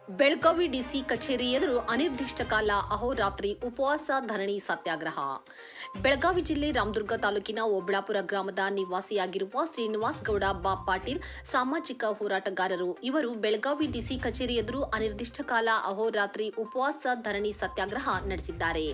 Belagavi DC ಕಚೇರಿ ಎದುರು ಅನಿರ್ದಿಷ್ಟ ಕಾಲ ಅಹೋರಾತ್ರಿ ಉಪವಾಸ ಧರಣಿ ಸತ್ಯಾಗ್ರಹ. ಬೆಳಗಾವಿ ಜಿಲ್ಲೆ ರಾಮದುರ್ಗ ತಾಲೂಕಿನ ಓಬಳಾಪುರ ಗ್ರಾಮದ ನಿವಾಸಿಯಾಗಿರುವ ಶ್ರೀನಿವಾಸ್ ಗೌಡ ಬಾ ಪಾಟೀಲ್ ಸಾಮಾಜಿಕ ಹೋರಾಟಗಾರರು. ಇವರು ಬೆಳಗಾವಿ ಡಿಸಿ ಕಚೇರಿ ಎದುರು ಅನಿರ್ದಿಷ್ಟ ಕಾಲ ಅಹೋರಾತ್ರಿ ಉಪವಾಸ ಧರಣಿ ಸತ್ಯಾಗ್ರಹ ನಡೆಸಿದ್ದಾರೆ.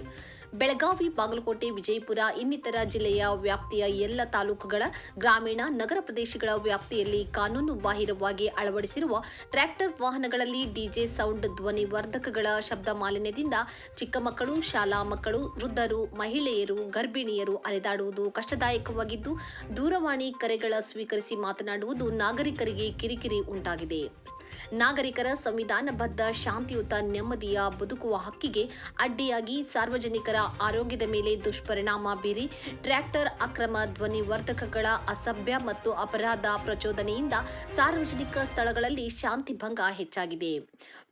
ಬೆಳಗಾವಿ, ಬಾಗಲಕೋಟೆ, ವಿಜಯಪುರ ಇನ್ನಿತರ ಜಿಲ್ಲೆಯ ವ್ಯಾಪ್ತಿಯ ಎಲ್ಲ ತಾಲೂಕುಗಳ ಗ್ರಾಮೀಣ, ನಗರ ಪ್ರದೇಶಗಳ ವ್ಯಾಪ್ತಿಯಲ್ಲಿ ಕಾನೂನು ಬಾಹಿರವಾಗಿ ಅಳವಡಿಸಿರುವ ಟ್ರ್ಯಾಕ್ಟರ್ ವಾಹನಗಳಲ್ಲಿ ಡಿಜೆ ಸೌಂಡ್, ಧ್ವನಿ ವರ್ಧಕಗಳ ಶಬ್ದ ಮಾಲಿನ್ಯದಿಂದ ಚಿಕ್ಕ ಮಕ್ಕಳು, ಶಾಲಾ ಮಕ್ಕಳು, ವೃದ್ಧರು, ಮಹಿಳೆಯರು, ಗರ್ಭಿಣಿಯರು ಅಲೆದಾಡುವುದು ಕಷ್ಟದಾಯಕವಾಗಿದ್ದು, ದೂರವಾಣಿ ಕರೆಗಳ ಸ್ವೀಕರಿಸಿ ಮಾತನಾಡುವುದು ನಾಗರಿಕರಿಗೆ ಕಿರಿಕಿರಿ ಉಂಟಾಗಿದೆ. ನಾಗರಿಕರ ಸಂವಿಧಾನಬದ್ಧ ಶಾಂತಿಯುತ ನೆಮ್ಮದಿಯ ಬದುಕುವ ಹಕ್ಕಿಗೆ ಅಡ್ಡಿಯಾಗಿ ಸಾರ್ವಜನಿಕರ ಆರೋಗ್ಯದ ಮೇಲೆ ದುಷ್ಪರಿಣಾಮ ಬೀರಿ ಟ್ರ್ಯಾಕ್ಟರ್ ಅಕ್ರಮ, ಧ್ವನಿ ವರ್ಧಕಗಳ ಅಸಭ್ಯ ಮತ್ತು ಅಪರಾಧ ಪ್ರಚೋದನೆಯಿಂದ ಸಾರ್ವಜನಿಕ ಸ್ಥಳಗಳಲ್ಲಿ ಶಾಂತಿ ಭಂಗ ಹೆಚ್ಚಾಗಿದೆ.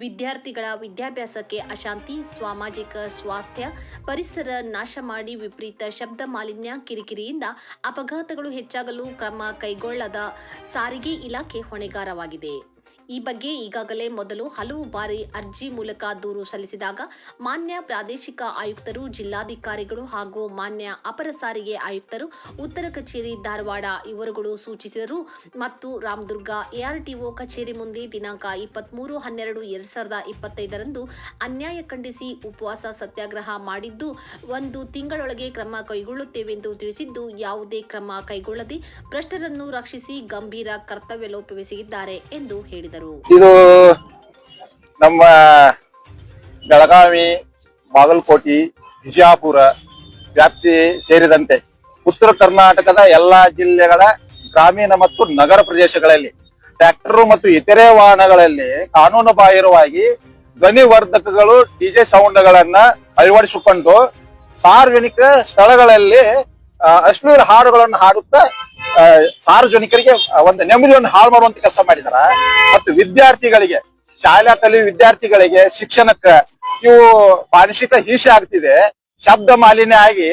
ವಿದ್ಯಾರ್ಥಿಗಳ ವಿದ್ಯಾಭ್ಯಾಸಕ್ಕೆ ಅಶಾಂತಿ, ಸಾಮಾಜಿಕ ಸ್ವಾಸ್ಥ್ಯ, ಪರಿಸರ ನಾಶ ಮಾಡಿ ವಿಪರೀತ ಶಬ್ದ ಮಾಲಿನ್ಯ, ಕಿರಿಕಿರಿಯಿಂದ ಅಪಘಾತಗಳು ಹೆಚ್ಚಾಗಲು ಕ್ರಮ ಕೈಗೊಳ್ಳದ ಸಾರಿಗೆ ಇಲಾಖೆ ಹೊಣೆಗಾರವಾಗಿದೆ. ಈ ಬಗ್ಗೆ ಈಗಾಗಲೇ ಮೊದಲು ಹಲವು ಬಾರಿ ಅರ್ಜಿ ಮೂಲಕ ದೂರು ಸಲ್ಲಿಸಿದಾಗ ಮಾನ್ಯ ಪ್ರಾದೇಶಿಕ ಆಯುಕ್ತರು, ಜಿಲ್ಲಾಧಿಕಾರಿಗಳು ಹಾಗೂ ಮಾನ್ಯ ಅಪರ ಸಾರಿಗೆ ಆಯುಕ್ತರು, ಉತ್ತರ ಕಚೇರಿ ಧಾರವಾಡ ಇವರುಗಳು ಸೂಚಿಸಿದರು ಮತ್ತು ರಾಮದುರ್ಗ ಎಆರ್ಟಿಒ ಕಚೇರಿ ಮುಂದೆ ದಿನಾಂಕ 23/12/2025 ಅನ್ಯಾಯ ಖಂಡಿಸಿ ಉಪವಾಸ ಸತ್ಯಾಗ್ರಹ ಮಾಡಿದ್ದು, 1 ತಿಂಗಳೊಳಗೆ ಕ್ರಮ ಕೈಗೊಳ್ಳುತ್ತೇವೆಂದು ತಿಳಿಸಿದ್ದು, ಯಾವುದೇ ಕ್ರಮ ಕೈಗೊಳ್ಳದೆ ಭ್ರಷ್ಟರನ್ನು ರಕ್ಷಿಸಿ ಗಂಭೀರ ಕರ್ತವ್ಯ ಲೋಪವೆಸಗಿದ್ದಾರೆ ಎಂದು ಹೇಳಿದರು. ಇದು ನಮ್ಮ ಬೆಳಗಾವಿ, ಬಾಗಲಕೋಟೆ, ವಿಜಯಪುರ ವ್ಯಾಪ್ತಿ ಸೇರಿದಂತೆ ಉತ್ತರ ಕರ್ನಾಟಕದ ಎಲ್ಲಾ ಜಿಲ್ಲೆಗಳ ಗ್ರಾಮೀಣ ಮತ್ತು ನಗರ ಪ್ರದೇಶಗಳಲ್ಲಿ ಟ್ರ್ಯಾಕ್ಟರ್ ಮತ್ತು ಇತರೆ ವಾಹನಗಳಲ್ಲಿ ಕಾನೂನು ಬಾಹಿರವಾಗಿ ಧ್ವನಿವರ್ಧಕಗಳು, ಡಿಜೆ ಸೌಂಡ್ಗಳನ್ನ ಅಳವಡಿಸಿಕೊಂಡು ಸಾರ್ವಜನಿಕ ಸ್ಥಳಗಳಲ್ಲಿ ಅಶ್ಲೀಲ ಹಾಡುಗಳನ್ನು ಹಾಡುತ್ತಾ ಸಾರ್ವಜನಿಕರಿಗೆ ಒಂದು ನೆಮ್ಮದಿಯನ್ನು ಹಾಳು ಮಾಡುವಂತ ಕೆಲಸ ಮಾಡಿದಾರ. ಮತ್ತು ವಿದ್ಯಾರ್ಥಿಗಳಿಗೆ, ಶಾಲಾ ಕಲಿಯುವ ವಿದ್ಯಾರ್ಥಿಗಳಿಗೆ ಶಿಕ್ಷಣಕ್ಕೆ ಇವು ಮಾನಸಿಕ ಹಿಂಸೆ ಆಗ್ತಿದೆ. ಶಬ್ದ ಮಾಲಿನ್ಯ ಆಗಿ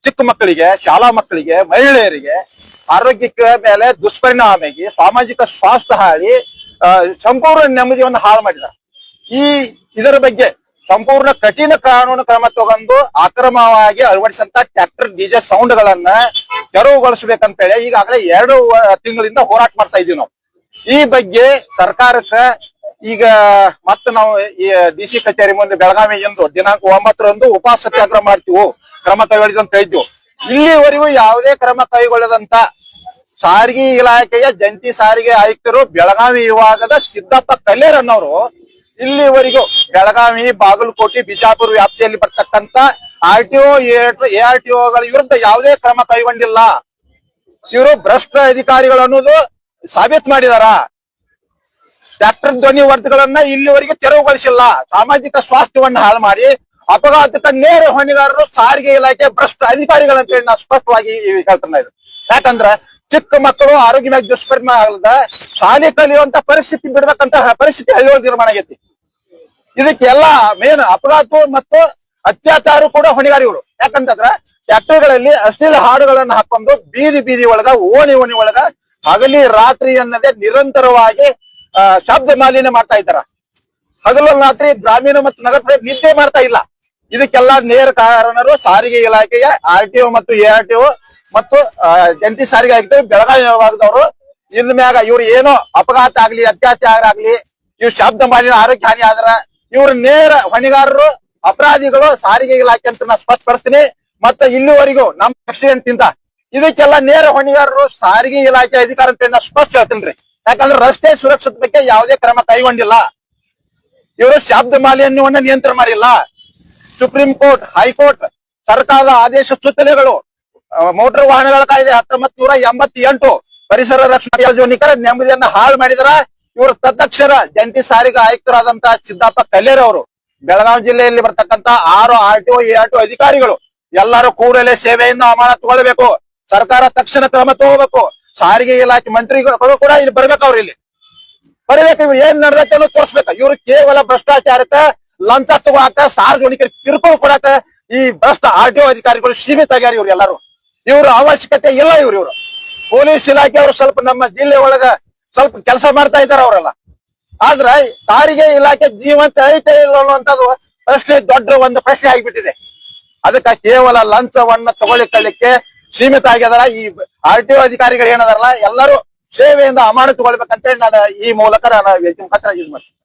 ಚಿಕ್ಕ ಮಕ್ಕಳಿಗೆ, ಶಾಲಾ ಮಕ್ಕಳಿಗೆ, ಮಹಿಳೆಯರಿಗೆ ಆರೋಗ್ಯಕ್ಕೆ ಮೇಲೆ ದುಷ್ಪರಿಣಾಮ ಆಗಿ ಸಾಮಾಜಿಕ ಸ್ವಾಸ್ಥ್ಯ ಹಾಳಿ ಸಂಪೂರ್ಣ ನೆಮ್ಮದಿಯನ್ನು ಹಾಳು ಮಾಡಿದ್ದಾರೆ. ಇದರ ಬಗ್ಗೆ ಸಂಪೂರ್ಣ ಕಠಿಣ ಕಾನೂನು ಕ್ರಮ ತಗೊಂಡು ಅಕ್ರಮವಾಗಿ ಅಳವಡಿಸಂತ ಟ್ರ್ಯಾಕ್ಟರ್, ಡಿಜೆ ಸೌಂಡ್ಗಳನ್ನ ತೆರವುಗೊಳಿಸಬೇಕಂತೇಳಿ ಈಗಾಗಲೇ 2 ತಿಂಗಳಿಂದ ಹೋರಾಟ ಮಾಡ್ತಾ ಇದೀವಿ ನಾವು. ಈ ಬಗ್ಗೆ ಸರ್ಕಾರಕ್ಕೆ ಈಗ ಮತ್ತೆ ನಾವು ಈ ಡಿಸಿ ಕಚೇರಿ ಮುಂದೆ ಬೆಳಗಾವಿ ಎಂದು ದಿನಾಂಕ 9ರಂದು ಉಪವಾಸ ಸತ್ಯಾಗ್ರಹ ಮಾಡ್ತೀವಿ, ಕ್ರಮ ಕೈಗೊಳ್ಳಿದಂತ ಹೇಳಿದ್ವು. ಇಲ್ಲಿವರೆಗೂ ಯಾವುದೇ ಕ್ರಮ ಕೈಗೊಳ್ಳದಂತ ಸಾರಿಗೆ ಇಲಾಖೆಯ ಜಂಟಿ ಸಾರಿಗೆ ಆಯುಕ್ತರು ಬೆಳಗಾವಿ ವಿಭಾಗದ ಸಿದ್ದಪ್ಪ ಕಲ್ಲೇರನ್ನವರು ಇಲ್ಲಿವರೆಗೂ ಬೆಳಗಾವಿ, ಬಾಗಲಕೋಟೆ, ಬಿಜಾಪುರ ವ್ಯಾಪ್ತಿಯಲ್ಲಿ ಬರ್ತಕ್ಕಂತ ಆರ್ಟಿಒ, ಎಆರ್ಟಿಒಗಳ ವಿರುದ್ಧ ಯಾವುದೇ ಕ್ರಮ ಕೈಗೊಂಡಿಲ್ಲ. ಇವರು ಭ್ರಷ್ಟ ಅಧಿಕಾರಿಗಳು ಅನ್ನೋದು ಸಾಬೀತು ಮಾಡಿದಾರ. ಟ್ರ್ಯಾಕ್ಟರ್ ಧ್ವನಿ ವರ್ಧಗಳನ್ನ ಇಲ್ಲಿವರೆಗೆ ತೆರವುಗೊಳಿಸಿಲ್ಲ. ಸಾಮಾಜಿಕ ಸ್ವಾಸ್ಥ್ಯವನ್ನ ಹಾಳು ಮಾಡಿ ಅಪಘಾತಕ್ಕೆ ನೇರ ಹೊಣೆಗಾರರು ಸಾರಿಗೆ ಇಲಾಖೆ ಭ್ರಷ್ಟ ಅಧಿಕಾರಿಗಳಂತ ಹೇಳಿ ನಾವು ಸ್ಪಷ್ಟವಾಗಿ ಹೇಳ್ತಾನೆ ಇದು. ಯಾಕಂದ್ರ ಚಿಕ್ಕ ಮಕ್ಕಳು ಆರೋಗ್ಯ ಮೇಲೆ ದುಷ್ಪರಿಣಾಮ ಆಗದ ಶಾಲೆ ಕಲಿಯುವಂತ ಪರಿಸ್ಥಿತಿ ಬಿಡ್ಬೇಕಂತ ಪರಿಸ್ಥಿತಿ ಹಳ್ಳಿಯೊಳಗೆ ನಿರ್ಮಾಣ ಆಗೈತಿ. ಇದಕ್ಕೆಲ್ಲ ಮೇನ್ ಅಪಘಾತ ಮತ್ತು ಅತ್ಯಾಚಾರ ಕೂಡ ಹೊಣೆಗಾರ ಇವರು. ಯಾಕಂತಂದ್ರ ಟ್ರ್ಯಾಕ್ಟರ್ಗಳಲ್ಲಿ ಅಶ್ಲೀಲ ಹಾಡುಗಳನ್ನ ಹಾಕೊಂಡು ಬೀದಿ ಒಳಗ, ಓಣಿ ಒಳಗ ಹಗಲಿ ರಾತ್ರಿ ಅನ್ನದೇ ನಿರಂತರವಾಗಿ ಶಬ್ದ ಮಾಲಿನ್ಯ ಮಾಡ್ತಾ ಇದ್ದಾರ. ಹಗಲು ರಾತ್ರಿ ಗ್ರಾಮೀಣ ಮತ್ತು ನಗರ ಪ್ರದೇಶ ನಿದ್ದೆ ಮಾಡ್ತಾ ಇಲ್ಲ. ಇದಕ್ಕೆಲ್ಲ ನೇರ ಕಾರಣರು ಸಾರಿಗೆ ಇಲಾಖೆಯ ಆರ್ಟಿಒ ಮತ್ತು ಎಆರ್ಟಿಒ ಮತ್ತು ಜಂಟಿ ಸಾರಿಗೆ ಆಯುಕ್ತರು ಬೆಳಗಾವಿ ವಿಭಾಗದವರು. ಇನ್ ಮ್ಯಾಗ ಇವ್ರು ಏನೋ ಅಪಘಾತ ಆಗ್ಲಿ, ಅತ್ಯಾಚಾರ ಆಗ್ಲಿ, ಇವ್ ಶಬ್ದ ಮಾಲಿನ್ಯ ಆರೋಗ್ಯ ಹಾನಿ ಆದ್ರ ಇವ್ರ ನೇರ ಹೊಣೆಗಾರರು, ಅಪರಾಧಿಗಳು ಸಾರಿಗೆ ಇಲಾಖೆ ಅಂತ ನಾ ಸ್ಪಷ್ಟಪಡಿಸ್ತೀನಿ. ಮತ್ತೆ ಇಲ್ಲಿವರೆಗೂ ನಮ್ ಆಕ್ಸಿಡೆಂಟ್ ಇಂದ ಇದಕ್ಕೆಲ್ಲ ನೇರ ಹೊಣೆಗಾರರು ಸಾರಿಗೆ ಇಲಾಖೆ ಅಧಿಕಾರ ಅಂತ ನಾ ಸ್ಪಷ್ಟ ಹೇಳ್ತೀನಿ. ಯಾಕಂದ್ರೆ ರಸ್ತೆ ಸುರಕ್ಷತೆ ಬಗ್ಗೆ ಯಾವುದೇ ಕ್ರಮ ಕೈಗೊಂಡಿಲ್ಲ. ಇವರು ಶಬ್ದ ಮಾಲಿನ್ಯವನ್ನ ನಿಯಂತ್ರಣ ಮಾಡಿಲ್ಲ. ಸುಪ್ರೀಂ ಕೋರ್ಟ್, ಹೈಕೋರ್ಟ್, ಸರ್ಕಾರದ ಆದೇಶ ಸೂಚನೆಗಳು, ಮೋಟಾರ್ ವಾಹನಗಳ ಕಾಯ್ದೆ 1988 ಪರಿಸರ ರಕ್ಷಣಾ ಸಾರ್ವಜನಿಕರ ನೆಮ್ಮದಿಯನ್ನ ಹಾಳು ಮಾಡಿದರ. ಇವರು ತತ್ಕ್ಷಣ ಜಂಟಿ ಸಾರಿಗೆ ಆಯುಕ್ತರಾದಂತ ಸಿದ್ದಪ್ಪ ಕಲ್ಲೇರ್ ಅವರು ಬೆಳಗಾವಿ ಜಿಲ್ಲೆಯಲ್ಲಿ ಬರ್ತಕ್ಕಂತ 6 ಆರ್ಟಿಒ, ಎಆರ್ಟಿಒ ಅಧಿಕಾರಿಗಳು ಎಲ್ಲರೂ ಕೂಡಲೇ ಸೇವೆಯಿಂದ ಅಮಾನತುಗೊಳ್ಳಬೇಕು. ಸರ್ಕಾರ ತಕ್ಷಣ ಕ್ರಮ ತಗೋಬೇಕು. ಸಾರಿಗೆ ಇಲಾಖೆ ಮಂತ್ರಿಗಳು ಕೂಡ ಇಲ್ಲಿ ಬರ್ಬೇಕು. ಅವ್ರು ಇಲ್ಲಿ ಬರ್ಬೇಕು. ಇವ್ರು ಏನ್ ನಡೆದೈತೆ ಅನ್ನೋದು ತೋರಿಸ್ಬೇಕು. ಇವ್ರು ಕೇವಲ ಭ್ರಷ್ಟಾಚಾರಕ್ಕ, ಲಂಚ ತಗೋಕ, ಸಾರ್ವಜನಿಕರಿಗೆ ಕಿರುಕುಳ ಕೊಡಾಕ ಈ ಭ್ರಷ್ಟ ಆರ್ಟಿಒ ಅಧಿಕಾರಿಗಳು ಸೀಮಿತ ಆಗ್ಯಾರ. ಇವ್ರು ಎಲ್ಲರೂ ಇವ್ರ ಅವಶ್ಯಕತೆ ಇಲ್ಲ. ಇವ್ರು ಪೊಲೀಸ್ ಇಲಾಖೆ ಅವರು ಸ್ವಲ್ಪ ನಮ್ಮ ಜಿಲ್ಲೆ ಒಳಗ ಸ್ವಲ್ಪ ಕೆಲಸ ಮಾಡ್ತಾ ಇದ್ದಾರೆ. ಅವರೆಲ್ಲ ಆದ್ರ ಸಾರಿಗೆ ಇಲಾಖೆ ಜೀವಂತ ಐತೆ ಇಲ್ಲ ಅನ್ನುವಂಥದ್ದು ಪ್ರಶ್ನೆ ದೊಡ್ಡ ಒಂದು ಪ್ರಶ್ನೆ ಆಗಿಬಿಟ್ಟಿದೆ. ಅದಕ್ಕ ಕೇವಲ ಲಂಚವನ್ನ ತಗೊಳ್ಳಿಕೊಳ್ಳಿಕ್ಕೆ ಸೀಮಿತ ಆಗ್ಯದಾರ. ಈ RTO ಅಧಿಕಾರಿಗಳು ಏನದಾರಲ್ಲ ಎಲ್ಲರೂ ಸೇವೆಯಿಂದ ಅಮಾನತುಗೊಳ್ಬೇಕಂತೇಳಿ ನಾನು ಈ ಮೂಲಕ ನಾನು ಮುಖಾಂತರ ಯೂಸ್ ಮಾಡ್ತೀನಿ.